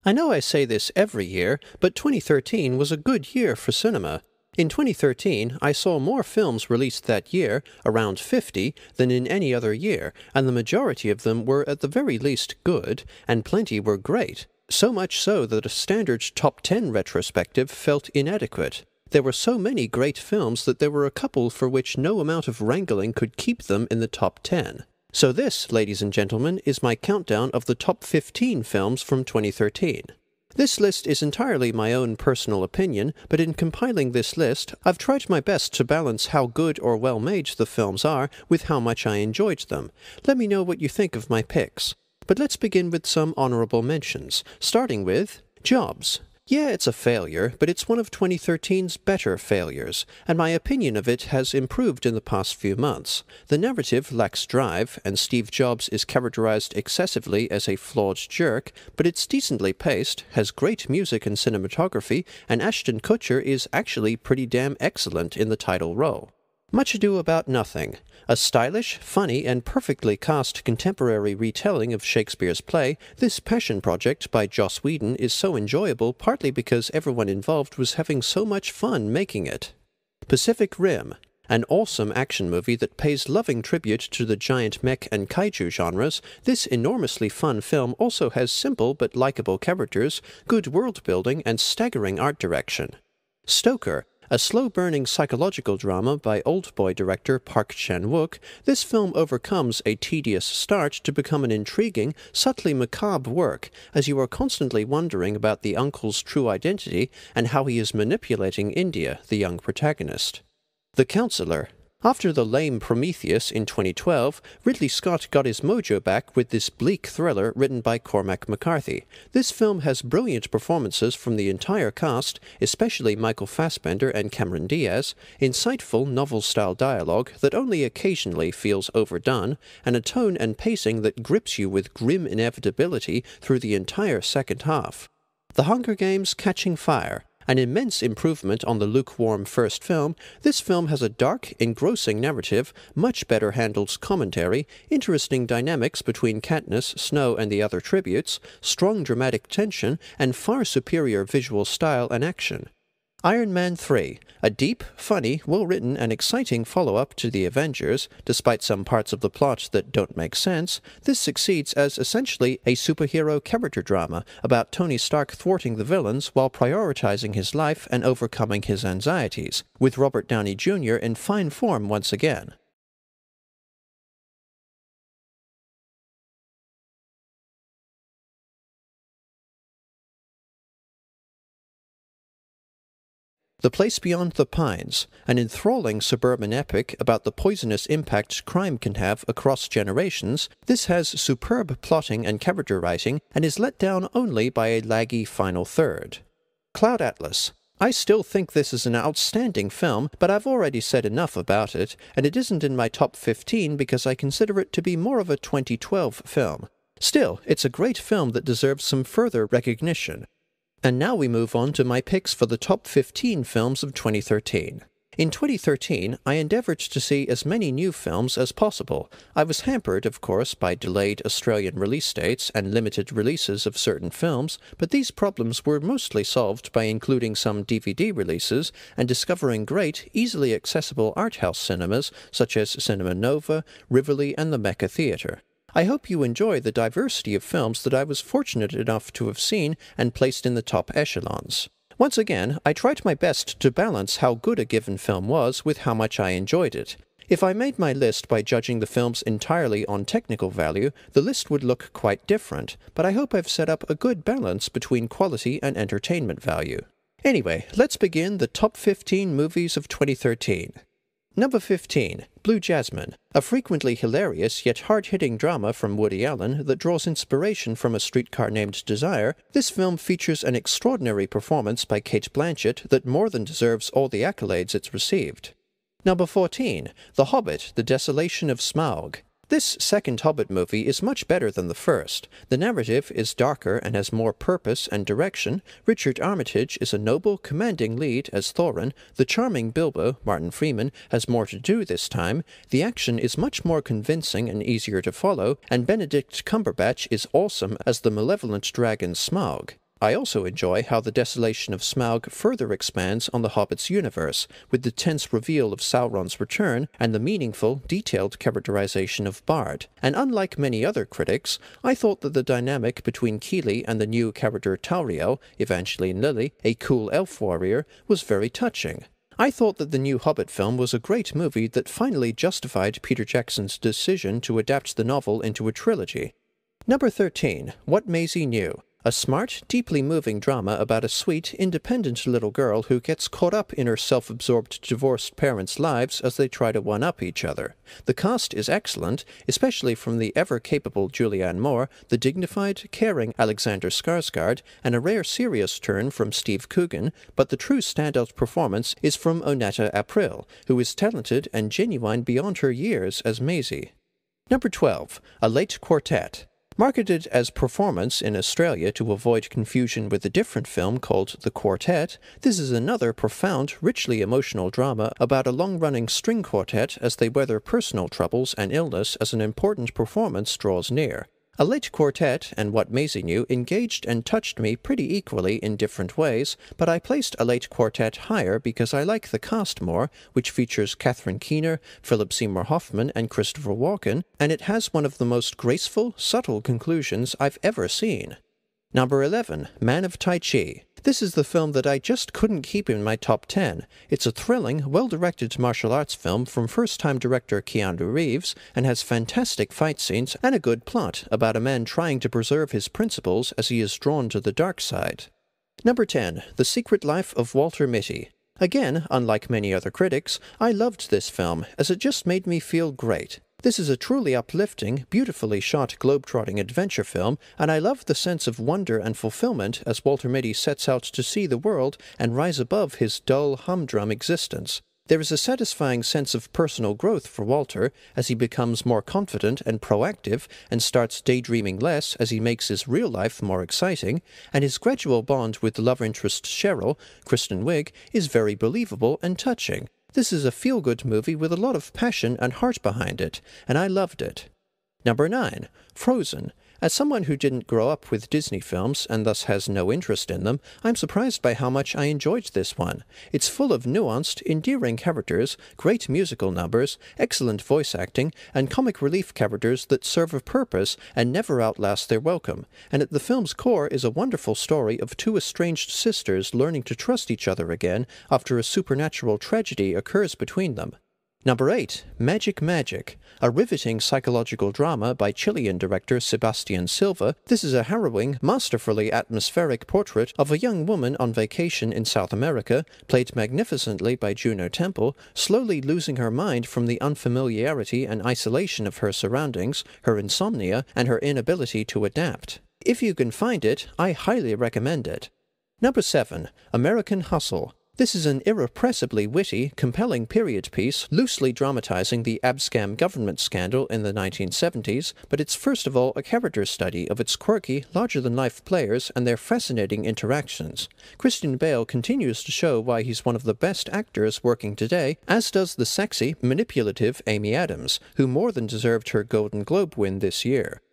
I know I say this every year, but 2013 was a good year for cinema. In 2013, I saw more films released that year, around 50, than in any other year, and the majority of them were at the very least good, and plenty were great. So much so that a standard top 10 retrospective felt inadequate. There were so many great films that there were a couple for which no amount of wrangling could keep them in the top 10. So this, ladies and gentlemen, is my countdown of the top 15 films from 2013. This list is entirely my own personal opinion, but in compiling this list, I've tried my best to balance how good or well-made the films are with how much I enjoyed them. Let me know what you think of my picks. But let's begin with some honorable mentions, starting with Jobs. Yeah, it's a failure, but it's one of 2013's better failures, and my opinion of it has improved in the past few months. The narrative lacks drive, and Steve Jobs is characterized excessively as a flawed jerk, but it's decently paced, has great music and cinematography, and Ashton Kutcher is actually pretty damn excellent in the title role. Much Ado About Nothing. A stylish, funny, and perfectly cast contemporary retelling of Shakespeare's play, this passion project by Joss Whedon is so enjoyable partly because everyone involved was having so much fun making it. Pacific Rim. An awesome action movie that pays loving tribute to the giant mech and kaiju genres, this enormously fun film also has simple but likable characters, good world building, and staggering art direction. Stoker. A slow-burning psychological drama by Oldboy director Park Chan-wook, this film overcomes a tedious start to become an intriguing, subtly macabre work, as you are constantly wondering about the uncle's true identity and how he is manipulating India, the young protagonist. The Counselor. After the lame Prometheus in 2012, Ridley Scott got his mojo back with this bleak thriller written by Cormac McCarthy. This film has brilliant performances from the entire cast, especially Michael Fassbender and Cameron Diaz, insightful novel-style dialogue that only occasionally feels overdone, and a tone and pacing that grips you with grim inevitability through the entire second half. The Hunger Games: Catching Fire. An immense improvement on the lukewarm first film, this film has a dark, engrossing narrative, much better handled commentary, interesting dynamics between Katniss, Snow, and the other tributes, strong dramatic tension, and far superior visual style and action. Iron Man 3. A deep, funny, well-written, and exciting follow-up to The Avengers. Despite some parts of the plot that don't make sense, this succeeds as essentially a superhero character drama about Tony Stark thwarting the villains while prioritizing his life and overcoming his anxieties, with Robert Downey Jr. in fine form once again. The Place Beyond the Pines, an enthralling suburban epic about the poisonous impact crime can have across generations, this has superb plotting and character writing and is let down only by a laggy final third. Cloud Atlas. I still think this is an outstanding film, but I've already said enough about it, and it isn't in my top 15 because I consider it to be more of a 2012 film. Still, it's a great film that deserves some further recognition. And now we move on to my picks for the top 15 films of 2013. In 2013, I endeavoured to see as many new films as possible. I was hampered, of course, by delayed Australian release dates and limited releases of certain films, but these problems were mostly solved by including some DVD releases and discovering great, easily accessible art house cinemas such as Cinema Nova, Rivoli, and the Mecca Theatre. I hope you enjoy the diversity of films that I was fortunate enough to have seen and placed in the top echelons. Once again, I tried my best to balance how good a given film was with how much I enjoyed it. If I made my list by judging the films entirely on technical value, the list would look quite different, but I hope I've set up a good balance between quality and entertainment value. Anyway, let's begin the top 15 movies of 2013. Number 15, Blue Jasmine, a frequently hilarious yet hard-hitting drama from Woody Allen that draws inspiration from A Streetcar Named Desire. This film features an extraordinary performance by Cate Blanchett that more than deserves all the accolades it's received. Number 14, The Hobbit, The Desolation of Smaug. This second Hobbit movie is much better than the first. The narrative is darker and has more purpose and direction. Richard Armitage is a noble, commanding lead as Thorin. The charming Bilbo, Martin Freeman, has more to do this time. The action is much more convincing and easier to follow, and Benedict Cumberbatch is awesome as the malevolent dragon Smaug. I also enjoy how the Desolation of Smaug further expands on the Hobbit's universe, with the tense reveal of Sauron's return and the meaningful, detailed characterization of Bard. And unlike many other critics, I thought that the dynamic between Keeley and the new character Tauriel, Evangeline Lilly, a cool elf warrior, was very touching. I thought that the new Hobbit film was a great movie that finally justified Peter Jackson's decision to adapt the novel into a trilogy. Number 13. What Maisie Knew. A smart, deeply moving drama about a sweet, independent little girl who gets caught up in her self-absorbed divorced parents' lives as they try to one-up each other. The cast is excellent, especially from the ever-capable Julianne Moore, the dignified, caring Alexander Skarsgård, and a rare serious turn from Steve Coogan, but the true standout performance is from Onetta April, who is talented and genuine beyond her years as Maisie. Number 12. A Late Quartet. Marketed as Performance in Australia to avoid confusion with a different film called The Quartet, this is another profound, richly emotional drama about a long-running string quartet as they weather personal troubles and illness as an important performance draws near. A Late Quartet and What Maisie Knew engaged and touched me pretty equally in different ways, but I placed A Late Quartet higher because I like the cast more, which features Catherine Keener, Philip Seymour Hoffman, and Christopher Walken, and it has one of the most graceful, subtle conclusions I've ever seen. Number 11. Man of Tai-Chi. This is the film that I just couldn't keep in my top 10. It's a thrilling, well-directed martial arts film from first-time director Keanu Reeves and has fantastic fight scenes and a good plot about a man trying to preserve his principles as he is drawn to the dark side. Number 10. The Secret Life of Walter Mitty. Again, unlike many other critics, I loved this film as it just made me feel great. This is a truly uplifting, beautifully shot globe-trotting adventure film, and I love the sense of wonder and fulfillment as Walter Mitty sets out to see the world and rise above his dull, humdrum existence. There is a satisfying sense of personal growth for Walter as he becomes more confident and proactive and starts daydreaming less as he makes his real life more exciting, and his gradual bond with love interest Cheryl, Kristen Wiig, is very believable and touching. This is a feel-good movie with a lot of passion and heart behind it, and I loved it. Number 9. Frozen. As someone who didn't grow up with Disney films and thus has no interest in them, I'm surprised by how much I enjoyed this one. It's full of nuanced, endearing characters, great musical numbers, excellent voice acting, and comic relief characters that serve a purpose and never outlast their welcome. And at the film's core is a wonderful story of two estranged sisters learning to trust each other again after a supernatural tragedy occurs between them. Number 8. Magic Magic. A riveting psychological drama by Chilean director Sebastián Silva, this is a harrowing, masterfully atmospheric portrait of a young woman on vacation in South America, played magnificently by Juno Temple, slowly losing her mind from the unfamiliarity and isolation of her surroundings, her insomnia, and her inability to adapt. If you can find it, I highly recommend it. Number 7. American Hustle. This is an irrepressibly witty, compelling period piece, loosely dramatizing the Abscam government scandal in the 1970s, but it's first of all a character study of its quirky, larger-than-life players and their fascinating interactions. Christian Bale continues to show why he's one of the best actors working today, as does the sexy, manipulative Amy Adams, who more than deserved her Golden Globe win this year.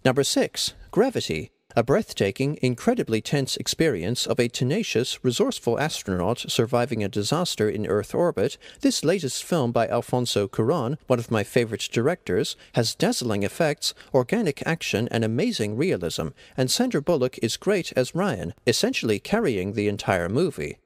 Number 6. Gravity. A breathtaking, incredibly tense experience of a tenacious, resourceful astronaut surviving a disaster in Earth orbit, this latest film by Alfonso Cuarón, one of my favorite directors, has dazzling effects, organic action, and amazing realism, and Sandra Bullock is great as Ryan, essentially carrying the entire movie.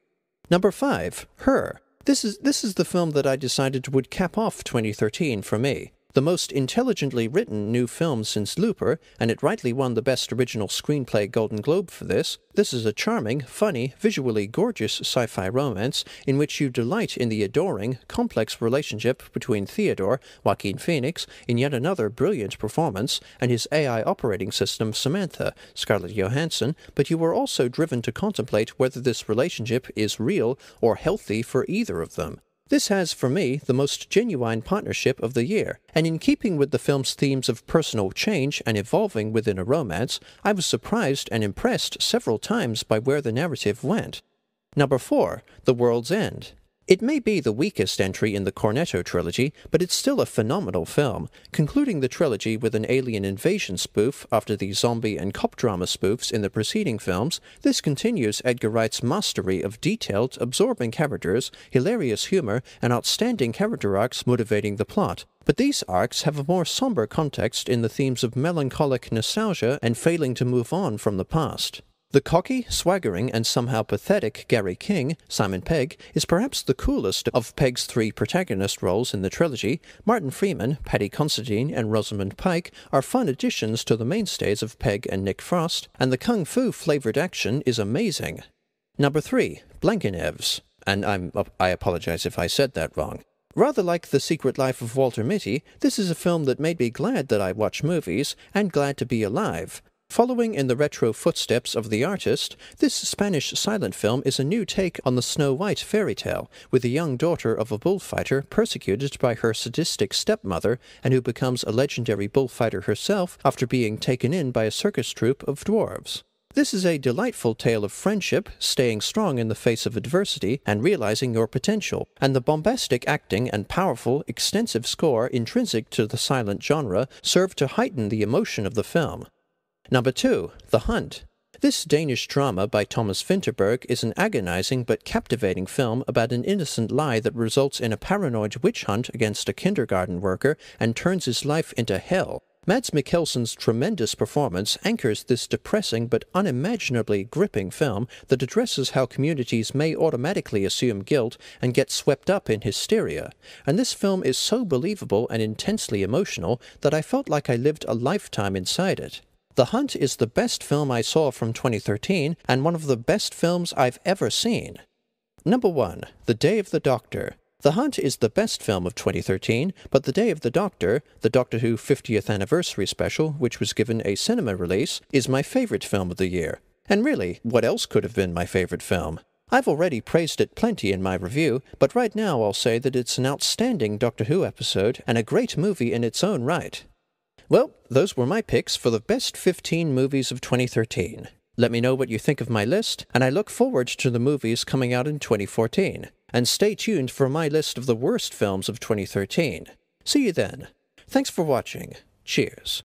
Number 5. Her. This is the film that I decided would cap off 2013 for me. The most intelligently written new film since Looper, and it rightly won the Best Original Screenplay Golden Globe for this. This is a charming, funny, visually gorgeous sci-fi romance in which you delight in the adoring, complex relationship between Theodore, Joaquin Phoenix, in yet another brilliant performance, and his AI operating system Samantha, Scarlett Johansson, but you are also driven to contemplate whether this relationship is real or healthy for either of them. This has, for me, the most genuine partnership of the year, and in keeping with the film's themes of personal change and evolving within a romance, I was surprised and impressed several times by where the narrative went. Number 4. The World's End. It may be the weakest entry in the Cornetto trilogy, but it's still a phenomenal film. Concluding the trilogy with an alien invasion spoof after the zombie and cop drama spoofs in the preceding films, this continues Edgar Wright's mastery of detailed, absorbing characters, hilarious humor, and outstanding character arcs motivating the plot. But these arcs have a more somber context in the themes of melancholic nostalgia and failing to move on from the past. The cocky, swaggering, and somehow pathetic Gary King, Simon Pegg, is perhaps the coolest of Pegg's three protagonist roles in the trilogy. Martin Freeman, Paddy Considine, and Rosamund Pike are fun additions to the mainstays of Pegg and Nick Frost, and the kung fu-flavored action is amazing. Number 3. Blancanieves. And I apologize if I said that wrong. Rather like The Secret Life of Walter Mitty, this is a film that made me glad that I watch movies, and glad to be alive. Following in the retro footsteps of the artist, this Spanish silent film is a new take on the Snow White fairy tale, with the young daughter of a bullfighter persecuted by her sadistic stepmother and who becomes a legendary bullfighter herself after being taken in by a circus troupe of dwarves. This is a delightful tale of friendship, staying strong in the face of adversity, and realizing your potential, and the bombastic acting and powerful, extensive score intrinsic to the silent genre serve to heighten the emotion of the film. Number 2. The Hunt. This Danish drama by Thomas Vinterberg is an agonizing but captivating film about an innocent lie that results in a paranoid witch hunt against a kindergarten worker and turns his life into hell. Mads Mikkelsen's tremendous performance anchors this depressing but unimaginably gripping film that addresses how communities may automatically assume guilt and get swept up in hysteria. And this film is so believable and intensely emotional that I felt like I lived a lifetime inside it. The Hunt is the best film I saw from 2013 and one of the best films I've ever seen. Number 1. The Day of the Doctor. The Hunt is the best film of 2013, but The Day of the Doctor Who 50th Anniversary Special, which was given a cinema release, is my favorite film of the year. And really, what else could have been my favorite film? I've already praised it plenty in my review, but right now I'll say that it's an outstanding Doctor Who episode and a great movie in its own right. Well, those were my picks for the best 15 movies of 2013. Let me know what you think of my list, and I look forward to the movies coming out in 2014. And stay tuned for my list of the worst films of 2013. See you then. Thanks for watching. Cheers.